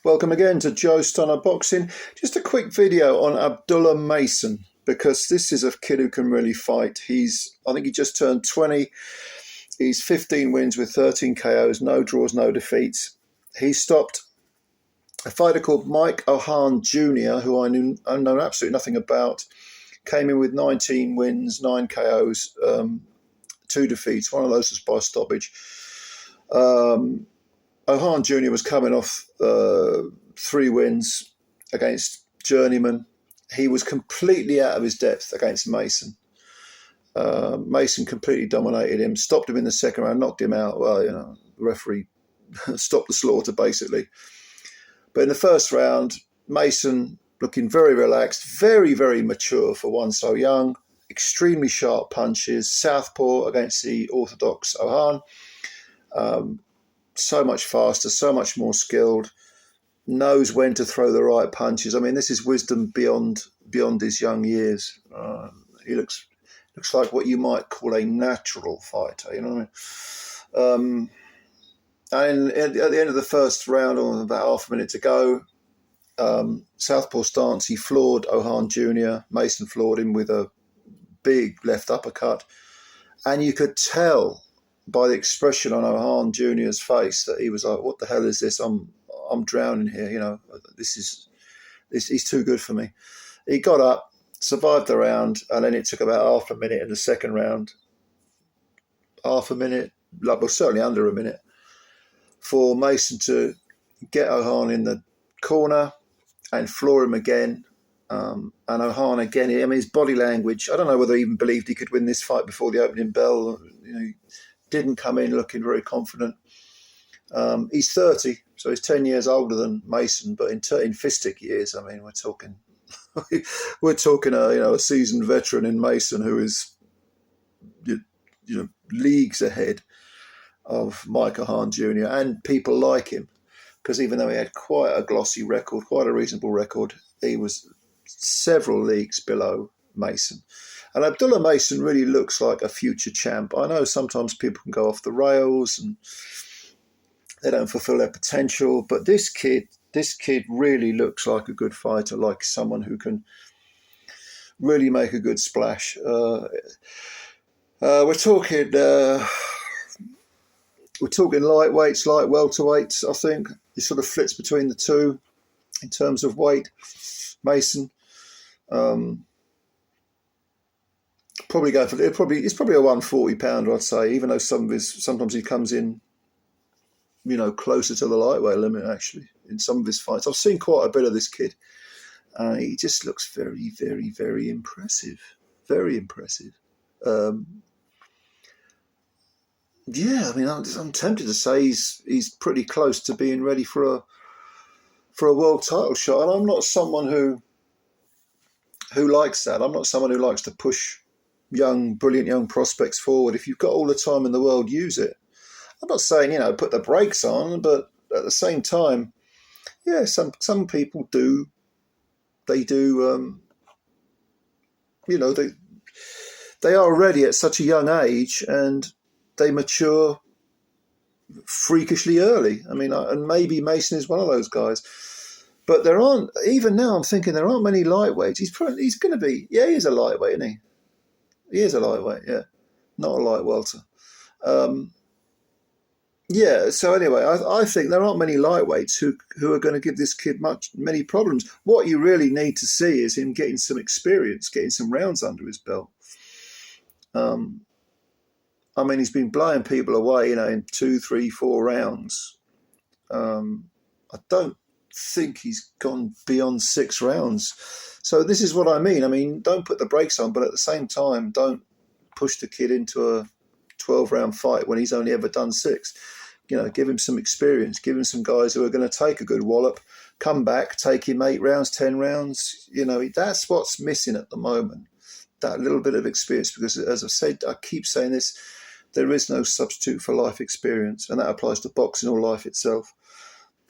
Welcome again to Joe Stunner Boxing. Just a quick video on Abdullah Mason, because this is a kid who can really fight. I think he just turned 20. He's 15 wins with 13 KOs, no draws, no defeats. He stopped a fighter called MIKE OHAN Jr, who I know absolutely nothing about. Came in with 19 wins, 9 KOs, 2 defeats. One of those was by stoppage. Ohan Jr was coming off 3 wins against journeyman. He was completely out of his depth against Mason. Mason completely dominated him, stopped him in the second round, knocked him out. Well, the referee stopped the slaughter, basically. But in the first round, Mason looking very relaxed, very, very mature for one so young, extremely sharp punches, southpaw against the orthodox Ohan. So much faster, so much more skilled, knows when to throw the right punches. I mean, this is wisdom beyond his young years. He looks like what you might call a natural fighter, you know what I mean? And at the end of the first round, or about half a minute to go, southpaw stance, he floored Ohan Jr. Mason floored him with a big left uppercut. And you could tell by the expression on Ohan Jr.'s face that he was like, what the hell is this? I'm drowning here, he's too good for me. He got up, survived the round, and then it took about half a minute in the second round. Half a minute, well, certainly under a minute, for Mason to get Ohan in the corner and floor him again. And Ohan again, his body language, I don't know whether he even believed he could win this fight before the opening bell. He didn't come in looking very confident. He's 30, so he's 10 years older than Mason, but in fistic years, I mean, we're talking a seasoned veteran in Mason who is leagues ahead of MIKE OHAN Jr. and people like him, because even though he had quite a glossy record, quite a reasonable record, he was several leagues below Mason. And Abdullah Mason really looks like a future champ. I know sometimes people can go off the rails and they don't fulfill their potential, but this kid really looks like a good fighter, like someone who can really make a good splash. We're talking lightweights, light welterweights. I think he sort of flits between the two in terms of weight. Mason. Probably go for it's probably a 140 pounder, I'd say, even though sometimes he comes in, closer to the lightweight limit, actually, in some of his fights. I've seen quite a bit of this kid. He just looks very, very, very impressive. Very impressive. I'm tempted to say he's pretty close to being ready for a world title shot. And I'm not someone who likes that. I'm not someone who likes to push brilliant young prospects forward. If you've got all the time in the world, use it. I'm not saying, put the brakes on, but at the same time, some people do. They do, they are ready at such a young age and they mature freakishly early. I mean, and maybe Mason is one of those guys. But even now I'm thinking there aren't many lightweights. He's going to be, he is a lightweight, isn't he? He is a lightweight, yeah. Not a light welter. So anyway, I think there aren't many lightweights who are going to give this kid many problems. What you really need to see is him getting some experience, getting some rounds under his belt. He's been blowing people away, in 2, 3, 4 rounds. I don't think he's gone beyond 6 rounds. So this is what I mean. Don't put the brakes on, but at the same time, don't push the kid into a 12-round fight when he's only ever done 6. Give him some experience, give him some guys who are going to take a good wallop, come back, take him 8 rounds, 10 rounds. That's what's missing at the moment, that little bit of experience, because as I said, I keep saying this, there is no substitute for life experience, and that applies to boxing or life itself.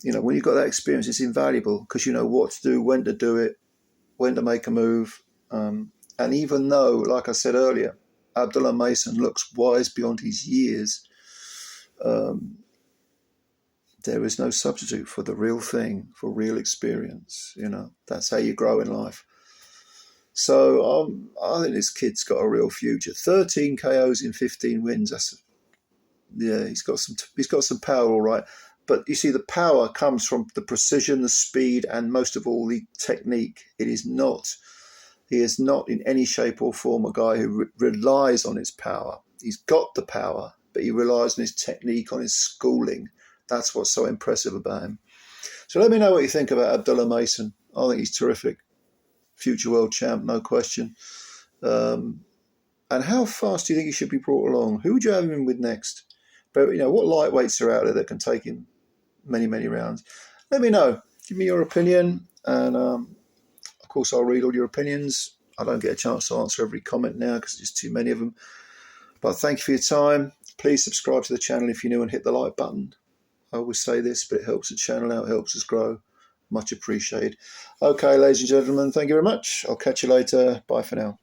When you've got that experience, it's invaluable because you know what to do, when to do it, when to make a move. And even though, like I said earlier, Abdullah Mason looks wise beyond his years, there is no substitute for the real thing, for real experience. You know, that's how you grow in life. So I think this kid's got a real future. 13 KOs in 15 wins. He's got some power, all right. But you see, the power comes from the precision, the speed, and most of all, the technique. He is not in any shape or form a guy who relies on his power. He's got the power, but he relies on his technique, on his schooling. That's what's so impressive about him. So let me know what you think about Abdullah Mason. I think he's terrific. Future world champ, no question. And how fast do you think he should be brought along? Who would you have him with next? But what lightweights are out there that can take him many, many rounds? Let me know. Give me your opinion, and of course I'll read all your opinions. I don't get a chance to answer every comment now because there's too many of them. But thank you for your time. Please subscribe to the channel if you're new and hit the like button. I always say this, but it helps the channel out, helps us grow. Much appreciated. Okay, ladies and gentlemen, thank you very much. I'll catch you later. Bye for now.